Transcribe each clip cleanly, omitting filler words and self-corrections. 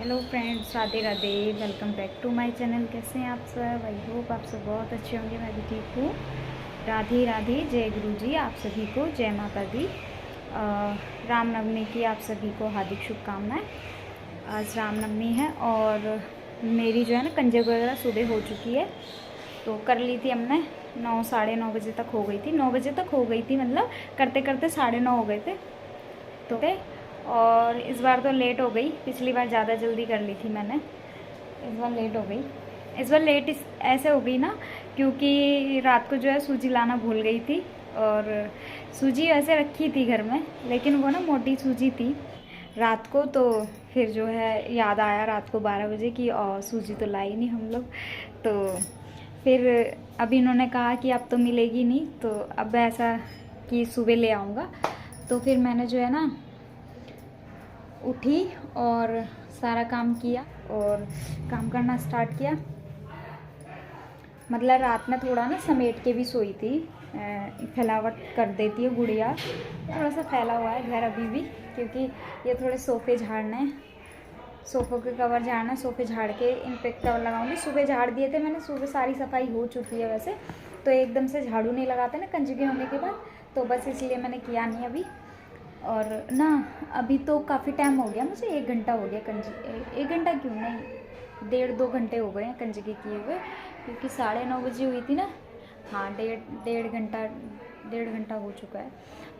Hello friends, Radhe Radhe. Welcome back to my channel. कैसे हैं आप सब? आई होप आप सब बहुत अच्छे होंगे। मैं भी ठीक हूँ। राधे राधे, जय गुरु जी। आप सभी को जय माता दी। रामनवमी की आप सभी को हार्दिक शुभकामनाएं। आज रामनवमी है और मेरी जो है ना कंजक वगैरह सुबह हो चुकी है, तो कर ली थी हमने। 9 साढ़े 9 बजे तक हो गई थी। 9 बजे तक हो गई थी, मतलब करते करते 9:30 हो गए थे। तो और इस बार तो लेट हो गई। पिछली बार ज़्यादा जल्दी कर ली थी मैंने, इस बार लेट हो गई। इस बार लेट ऐसे हो गई ना, क्योंकि रात को जो है सूजी लाना भूल गई थी। और सूजी ऐसे रखी थी घर में, लेकिन वो ना मोटी सूजी थी रात को। तो फिर जो है याद आया रात को 12 बजे कि सूजी तो लाई नहीं हम लोग। तो फिर अभी इन्होंने कहा कि अब तो मिलेगी नहीं, तो अब ऐसा कि सुबह ले आऊँगा। तो फिर मैंने जो है ना उठी और सारा काम किया और काम करना स्टार्ट किया। मतलब रात में थोड़ा ना समेट के भी सोई थी। फैलावट कर देती है गुड़िया, थोड़ा सा फैला हुआ है घर अभी भी, क्योंकि ये थोड़े सोफ़े झाड़ने हैं, सोफ़ों के कवर झाड़ना। सोफ़े झाड़ के इन पे कवर लगाऊंगी। सुबह झाड़ दिए थे मैंने, सुबह सारी सफाई हो चुकी है वैसे तो। एकदम से झाड़ू नहीं लगाते ना कंजकी होने के बाद, तो बस इसलिए मैंने किया नहीं अभी। और ना अभी तो काफ़ी टाइम हो गया मुझे, 1 घंटा हो गया कंजकी। 1 घंटा क्यों नहीं, 1.5-2 घंटे हो गए हैं कंजकी किए हुए, क्योंकि 9:30 बजे हुई थी ना। हाँ, डेढ़ घंटा हो चुका है।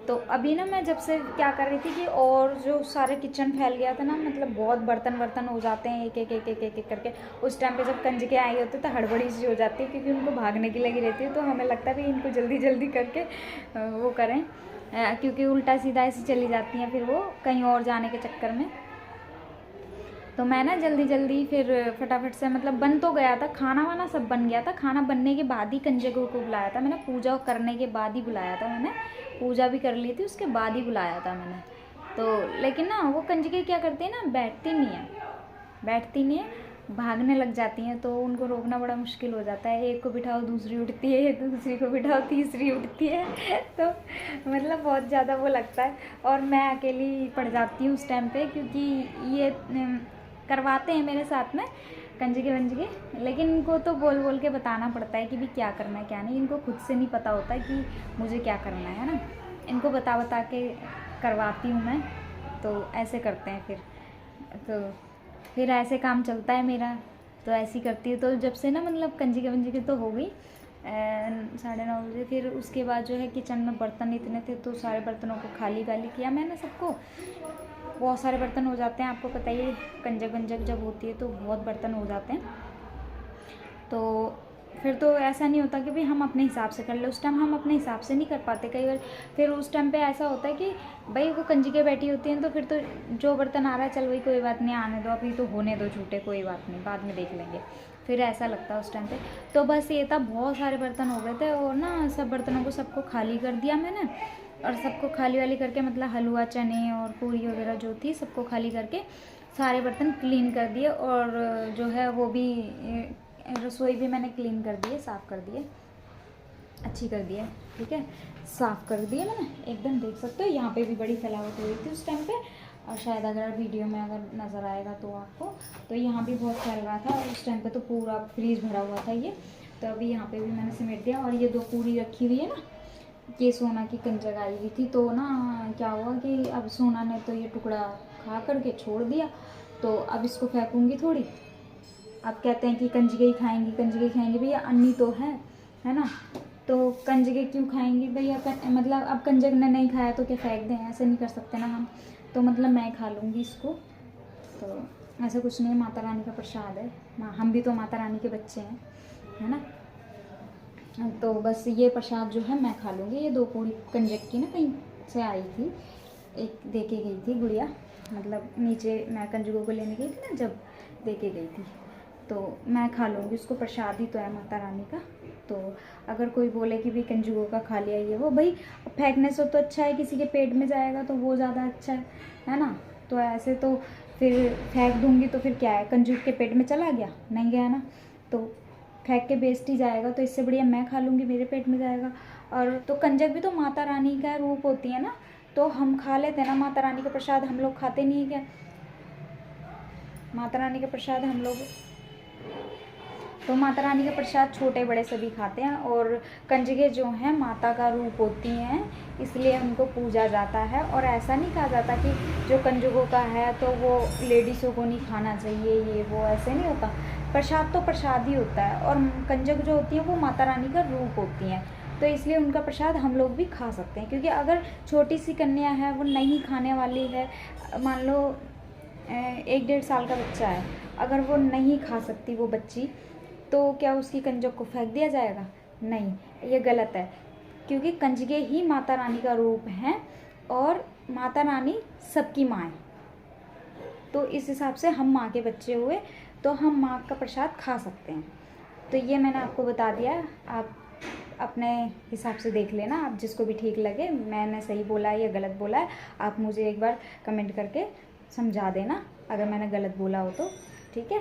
तो अभी ना मैं जब से क्या कर रही थी कि और जो सारे किचन फैल गया था ना, मतलब बहुत बर्तन वर्तन हो जाते हैं एक एक एक एक एक एक करके। उस टाइम पे जब कंजके आई होती तो हड़बड़ी सी हो जाती है, क्योंकि उनको भागने की लगी रहती है। तो हमें लगता है कि इनको जल्दी जल्दी करके वो करें, क्योंकि उल्टा सीधा ऐसी चली जाती हैं फिर वो कहीं और जाने के चक्कर में। तो मैं ना जल्दी जल्दी फिर फटाफट से, मतलब बन तो गया था, खाना वाना सब बन गया था। खाना बनने के बाद ही कंजकों को बुलाया था मैंने, पूजा करने के बाद ही बुलाया था मैंने। पूजा भी कर ली थी, उसके बाद ही बुलाया था मैंने। तो लेकिन ना वो कंजके क्या करती है ना, बैठती नहीं है, भागने लग जाती हैं। तो उनको रोकना बड़ा मुश्किल हो जाता है। एक को बिठाओ दूसरी उठती है, दूसरी को बिठाओ तीसरी उठती है। तो मतलब बहुत ज़्यादा वो लगता है। और मैं अकेली पड़ जाती हूँ उस टाइम पे, क्योंकि ये करवाते हैं मेरे साथ में कंजके वंजके, लेकिन इनको तो बोल बोल के बताना पड़ता है कि भी क्या करना है क्या नहीं। इनको खुद से नहीं पता होता है कि मुझे क्या करना है ना। इनको बता बता के करवाती हूँ मैं, तो ऐसे करते हैं तो फिर ऐसे काम चलता है मेरा। तो ऐसे ही करती हूँ। तो जब से ना मतलब कंजके वंजके तो हो गई 9:30 बजे। फिर उसके बाद जो है किचन में बर्तन इतने थे, तो सारे बर्तनों को खाली किया मैंने सबको। बहुत सारे बर्तन हो जाते हैं, आपको पता ही है, कंजक वंजक जब होती है तो बहुत बर्तन हो जाते हैं। तो फिर तो ऐसा नहीं होता कि भाई हम अपने हिसाब से कर ले। उस टाइम हम अपने हिसाब से नहीं कर पाते कई बार। फिर उस टाइम पे ऐसा होता है कि भाई वो कंजके बैठी होती हैं, तो फिर तो जो बर्तन आ रहा है चल भाई कोई बात नहीं, आने दो, अभी तो होने दो झूठे, कोई बात नहीं, बाद में देख लेंगे। फिर ऐसा लगता है उस टाइम पे। तो बस ये था, बहुत सारे बर्तन हो गए थे और ना सब बर्तनों को सबको खाली कर दिया मैंने। और सबको खाली वाली करके, मतलब हलवा चने और पूरी वगैरह जो थी सबको खाली करके सारे बर्तन क्लीन कर दिए। और जो है वो भी रसोई भी मैंने क्लीन कर दी है, साफ़ कर दी है, अच्छी कर दी है। ठीक है, साफ़ कर दी है मैंने एकदम। देख सकते हो यहाँ पे भी बड़ी फैलावट हुई थी उस टाइम पे, और शायद अगर वीडियो में अगर नज़र आएगा तो आपको, तो यहाँ भी बहुत फैल रहा था उस टाइम पे, तो पूरा फ्रीज भरा हुआ था ये। तो अभी यहाँ पे भी मैंने समेट दिया। और ये 2 पूरी रखी हुई है ना, ये सोना की कंजक आई हुई थी। तो ना क्या हुआ कि अब सोना ने तो ये टुकड़ा खा करके छोड़ दिया, तो अब इसको फेंकूँगी थोड़ी। अब कहते हैं कि कंजके ही खाएंगी भैया, अन्नी तो है ना। तो कंजके क्यों खाएंगी भैया, मतलब अब कंजक ने नहीं खाया तो क्या फेंक दें? ऐसे नहीं कर सकते ना हम। तो मतलब मैं खा लूँगी इसको। तो ऐसा कुछ नहीं, माता रानी का प्रसाद है, हम भी तो माता रानी के बच्चे हैं, है ना। तो बस ये प्रसाद जो है मैं खा लूँगी। ये 2 पूरी कंजक की ना कहीं से आई थी, एक दे के गई थी गुड़िया, मतलब नीचे मैं कंजकों को लेने गई थी ना जब, दे के गई थी। तो मैं खा लूँगी उसको, प्रसाद ही तो है माता रानी का। तो अगर कोई बोले कि भाई कंजकों का खा लिया ये वो, भाई फेंकने से तो अच्छा है किसी के पेट में जाएगा तो वो ज़्यादा अच्छा है ना। तो ऐसे तो फिर फेंक दूँगी तो फिर क्या है, कंजूक के पेट में चला गया, नहीं गया ना, तो फेंक के वेस्ट ही जाएगा। तो इससे बढ़िया मैं खा लूँगी, मेरे पेट में जाएगा। और तो कंजक भी तो माता रानी का रूप होती है ना, तो हम खा लेते हैं ना माता रानी का प्रसाद, हम लोग खाते नहीं है क्या? माता रानी का प्रसाद हम लोग, तो माता रानी का प्रसाद छोटे बड़े सभी खाते हैं। और कंजके जो हैं माता का रूप होती हैं, इसलिए उनको पूजा जाता है। और ऐसा नहीं कहा जाता कि जो कंजकों का है तो वो लेडीज़ों को नहीं खाना चाहिए, ये वो, ऐसे नहीं होता। प्रसाद तो प्रसाद ही होता है, और कंजक जो होती हैं वो माता रानी का रूप होती हैं, तो इसलिए उनका प्रसाद हम लोग भी खा सकते हैं। क्योंकि अगर छोटी सी कन्या है, वो नहीं खाने वाली है, मान लो 1-1.5 साल का बच्चा है, अगर वो नहीं खा सकती वो बच्ची, तो क्या उसकी कंजक को फेंक दिया जाएगा? नहीं, ये गलत है। क्योंकि कंजके ही माता रानी का रूप हैं, और माता रानी सबकी माँ है। तो इस हिसाब से हम माँ के बच्चे हुए, तो हम माँ का प्रसाद खा सकते हैं। तो ये मैंने आपको बता दिया, आप अपने हिसाब से देख लेना, आप जिसको भी ठीक लगे, मैंने सही बोला है या गलत बोला है, आप मुझे एक बार कमेंट करके समझा देना अगर मैंने गलत बोला हो तो, ठीक है।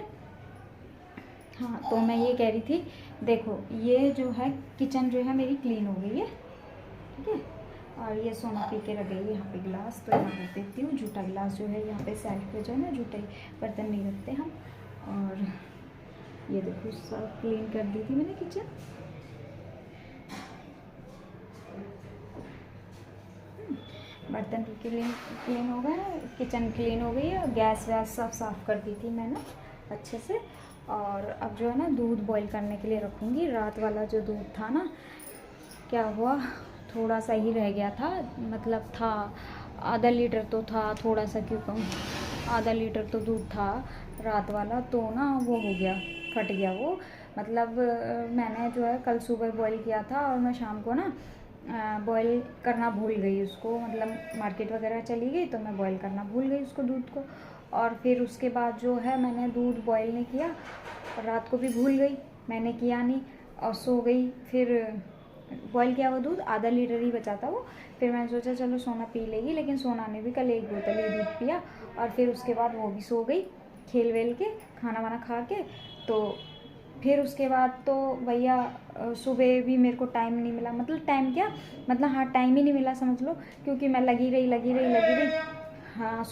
हाँ, तो मैं ये कह रही थी, देखो ये जो है किचन जो है मेरी क्लीन हो गई है, ठीक है। और ये सोना पी के रख गई है यहाँ पे गिलास, तो यहाँ रख देती हूँ। जूठा गिलास जो है यहाँ पे सेल्फ पे जो है ना, जूठे बर्तन नहीं रखते हम। और ये देखो सब क्लीन कर दी थी मैंने किचन। बर्तन क्लीन हो गए, किचन क्लीन हो गई है, गैस वैस सब साफ़ कर दी थी मैंने अच्छे से। और अब जो है ना दूध बॉईल करने के लिए रखूँगी। रात वाला जो दूध था ना, क्या हुआ, थोड़ा सा ही रह गया था, मतलब था आधा लीटर तो था, थोड़ा सा क्यों कहूँ, आधा लीटर तो दूध था रात वाला, तो ना वो हो गया, फट गया वो। मतलब मैंने जो है कल सुबह बॉईल किया था, और मैं शाम को ना बॉईल करना भूल गई उसको, मतलब मार्केट वगैरह चली गई तो मैं बॉईल करना भूल गई उसको, दूध को। और फिर उसके बाद जो है मैंने दूध बॉईल नहीं किया, और रात को भी भूल गई, मैंने किया नहीं और सो गई। फिर बॉईल किया हुआ दूध आधा लीटर ही बचा था वो। फिर मैंने सोचा चलो सोना पी लेगी, लेकिन सोना ने भी कल 1 बोतल ही दूध पिया, और फिर उसके बाद वो भी सो गई खेल वेल के, खाना वाना खा के। तो फिर उसके बाद तो भैया सुबह भी मेरे को टाइम नहीं मिला, मतलब टाइम क्या, मतलब हाँ टाइम ही नहीं मिला समझ लो, क्योंकि मैं लगी रही। हाँ,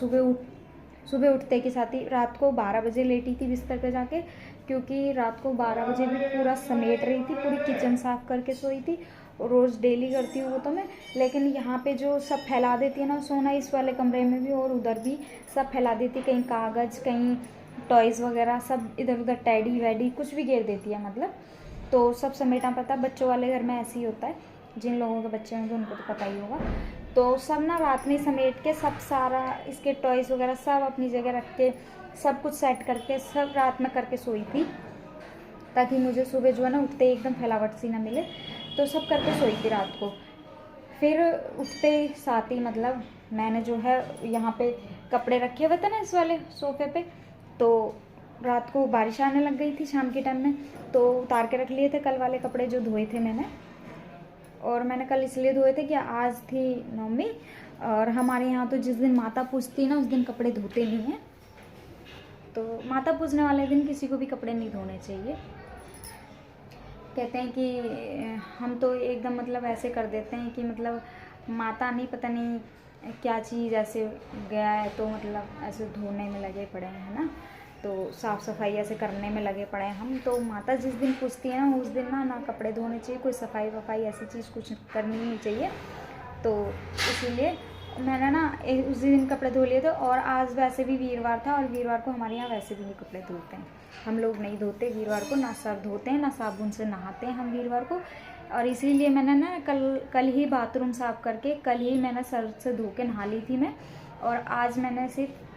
सुबह उठते के साथ ही रात को 12 बजे लेटी थी बिस्तर पे जाके, क्योंकि रात को 12 बजे भी पूरा समेट रही थी, पूरी किचन साफ़ करके सोई थी। रोज़ डेली करती हूँ वो तो मैं, लेकिन यहाँ पे जो सब फैला देती है ना सोना, इस वाले कमरे में भी और उधर भी सब फैला देती, कहीं कागज़, कहीं टॉयज़ वगैरह, सब इधर उधर टैडी वैडी कुछ भी घेर देती है मतलब। तो सब समेटना पड़ता है, बच्चों वाले घर में ऐसे ही होता है, जिन लोगों के बच्चे होंगे उनको तो पता ही होगा। तो सब ना रात में समेट के, सब सारा इसके टॉयज़ वगैरह सब अपनी जगह रख के, सब कुछ सेट करके सब रात में करके सोई थी, ताकि मुझे सुबह जो है ना उठते एकदम फैलावट सी ना मिले। तो सब करके सोई थी रात को। फिर उठते साथ ही मतलब मैंने जो है यहाँ पे कपड़े रखे हुए थे ना इस वाले सोफ़े पे, तो रात को बारिश आने लग गई थी शाम के टाइम में, तो उतार के रख लिए थे कल वाले कपड़े जो धोए थे मैंने। और मैंने कल इसलिए धोए थे कि आज थी नवमी, और हमारे यहाँ तो जिस दिन माता पूजती है ना उस दिन कपड़े धोते नहीं हैं। तो माता पूजने वाले दिन किसी को भी कपड़े नहीं धोने चाहिए। कहते हैं कि हम तो एकदम मतलब ऐसे कर देते हैं कि मतलब माता नहीं, पता नहीं क्या चीज़ ऐसे गया है, तो मतलब ऐसे धोने में लगे पड़े हैं, है ना, तो साफ़ सफाई ऐसे करने में लगे पड़े हैं हम। तो माता जिस दिन पूजती है ना उस दिन ना कपड़े धोने चाहिए, कोई सफाई वफाई ऐसी चीज़ कुछ करनी नहीं चाहिए। तो इसीलिए मैंने ना उसी दिन कपड़े धो लिए थे। और आज वैसे भी वीरवार था, और वीरवार को हमारे यहाँ वैसे भी नहीं कपड़े धोते हैं, हम लोग नहीं धोते वीरवार को, ना सर धोते हैं ना साबुन से नहाते हैं हम वीरवार को। और इसीलिए मैंने ना कल ही बाथरूम साफ़ करके कल ही मैंने सर से धो के नहा ली थी मैं। और आज मैंने सिर्फ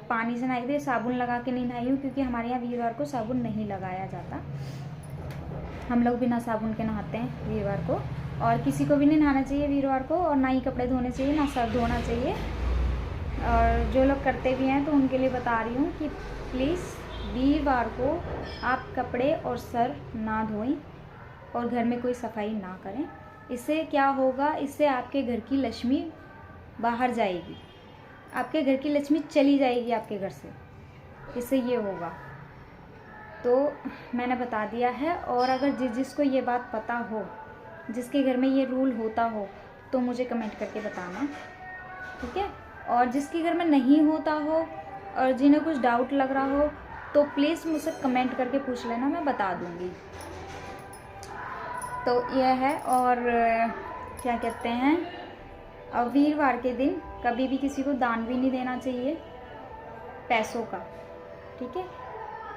पानी से नहाई थी, साबुन लगा के नहीं नहाई हूँ, क्योंकि हमारे यहाँ वीरवार को साबुन नहीं लगाया जाता, हम लोग बिना साबुन के नहाते हैं वीरवार को। और किसी को भी नहीं नहाना चाहिए वीरवार को, और ना ही कपड़े धोने चाहिए, ना सर धोना चाहिए। और जो लोग करते भी हैं तो उनके लिए बता रही हूँ कि प्लीज़ वीरवार को आप कपड़े और सर ना धोएं, और घर में कोई सफाई ना करें। इससे क्या होगा, इससे आपके घर की लक्ष्मी बाहर जाएगी, आपके घर की लक्ष्मी चली जाएगी आपके घर से, इससे ये होगा। तो मैंने बता दिया है। और अगर जिसको ये बात पता हो, जिसके घर में ये रूल होता हो, तो मुझे कमेंट करके बताना, ठीक है। और जिसके घर में नहीं होता हो और जिन्हें कुछ डाउट लग रहा हो तो प्लीज़ मुझसे कमेंट करके पूछ लेना, मैं बता दूँगी। तो यह है। और क्या कहते हैं, अब वीरवार के दिन कभी भी किसी को दान भी नहीं देना चाहिए पैसों का, ठीक है।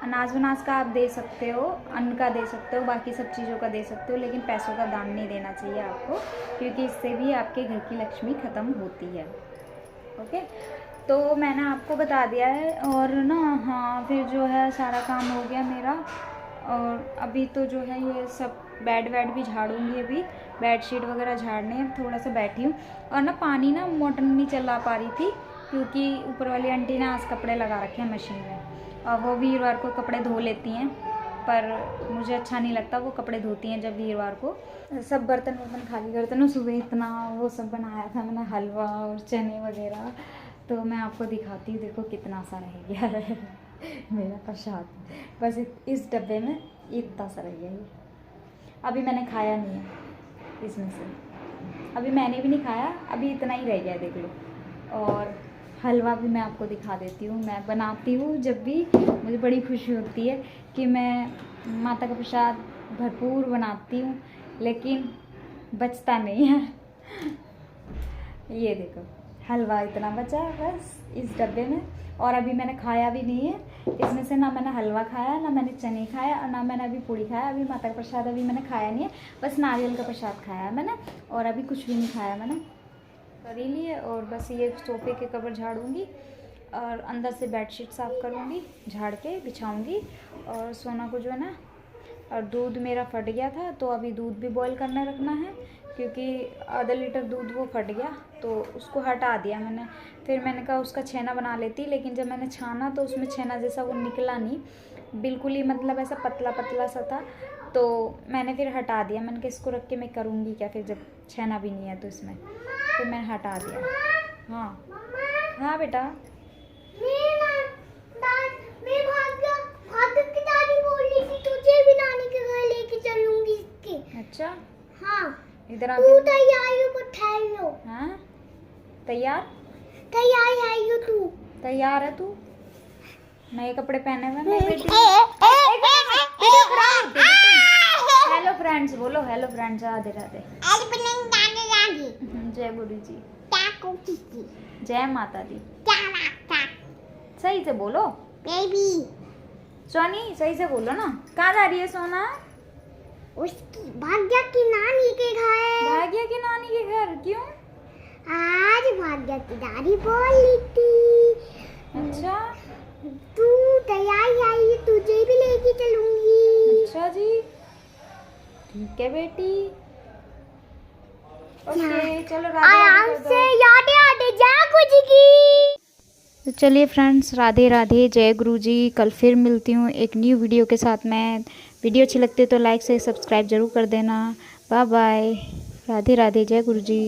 अनाज वनाज का आप दे सकते हो, अन्न का दे सकते हो, बाकी सब चीज़ों का दे सकते हो, लेकिन पैसों का दान नहीं देना चाहिए आपको, क्योंकि इससे भी आपके घर की लक्ष्मी ख़त्म होती है। ओके, तो मैंने आपको बता दिया है। और ना हाँ, फिर जो है सारा काम हो गया मेरा, और अभी तो जो है ये सब बेड वेड भी झाड़ूंगी, अभी बेडशीट वगैरह झाड़ने हैं। थोड़ा सा बैठी हूँ, और ना पानी ना मोटर नहीं चला पा रही थी, क्योंकि ऊपर वाली आंटी ने आज कपड़े लगा रखे हैं मशीन में, और वो वीरवार को कपड़े धो लेती हैं, पर मुझे अच्छा नहीं लगता वो कपड़े धोती हैं जब वीरवार को। सब बर्तन वर्तन खाली करते ना, सुबह इतना वो सब बनाया था मैंने, हलवा और चने वगैरह, तो मैं आपको दिखाती हूँ। देखो कितना सा रह गया है मेरा प्रसाद, बस इस डब्बे में इतना सा रह गया है। अभी मैंने खाया नहीं है इसमें से, अभी मैंने भी नहीं खाया, अभी इतना ही रह गया, देख लो। और हलवा भी मैं आपको दिखा देती हूँ। मैं बनाती हूँ जब भी, मुझे बड़ी खुशी होती है कि मैं माता का प्रसाद भरपूर बनाती हूँ, लेकिन बचता नहीं है ये देखो हलवा इतना बचा है बस इस डब्बे में, और अभी मैंने खाया भी नहीं है इसमें से। ना मैंने हलवा खाया, ना मैंने चने खाया, और ना मैंने अभी पूड़ी खाया। अभी माता का प्रसाद अभी मैंने खाया नहीं है, बस नारियल का प्रसाद खाया है मैंने, और अभी कुछ भी नहीं खाया मैंने, कर ही लिए। और बस ये सोफे के कवर झाड़ूंगी, और अंदर से बेडशीट साफ़ करूँगी, झाड़ के बिछाऊँगी। और सोना को जो है ना, और दूध मेरा फट गया था, तो अभी दूध भी बॉईल करने रखना है, क्योंकि आधा लीटर दूध वो फट गया, तो उसको हटा दिया मैंने। फिर मैंने कहा उसका छेना बना लेती, लेकिन जब मैंने छाना तो उसमें छेना जैसा वो निकला नहीं, बिल्कुल ही मतलब ऐसा पतला पतला सा था, तो मैंने फिर हटा दिया। मैंने कहा इसको रख के मैं करूँगी क्या, फिर जब छेना भी नहीं है तो इसमें, तो मैंने हटा दिया। हाँ हाँ बेटा, अच्छा हाँ, इधर आ। तू तैयार हो? हाँ तैयार है तू? तैयार है तू? नए कपड़े पहने हुए। हेलो फ्रेंड्स बोलो, हेलो फ्रेंड्स, राधे राधे, जय गुरु जी, जय माता दी। सही से बोलो बेबी, सोनी, सही से बोलो ना। कहाँ जा रही है सोना? उसकी भाग्या की नानी के घर। भाग्या की नानी के घर? क्यों? आज भाग्या की दादी बोल रही थी। अच्छा, तू तैयार आई, तुझे भी लेके चलूंगी। अच्छा जी, ठीक है बेटी, ओके चलो आराम से याद आते जा कुछ की। तो चलिए फ्रेंड्स, राधे राधे, जय गुरु जी। कल फिर मिलती हूँ एक न्यू वीडियो के साथ में। वीडियो अच्छी लगती है तो लाइक से सब्सक्राइब जरूर कर देना। बाय बाय, राधे राधे, जय गुरु जी।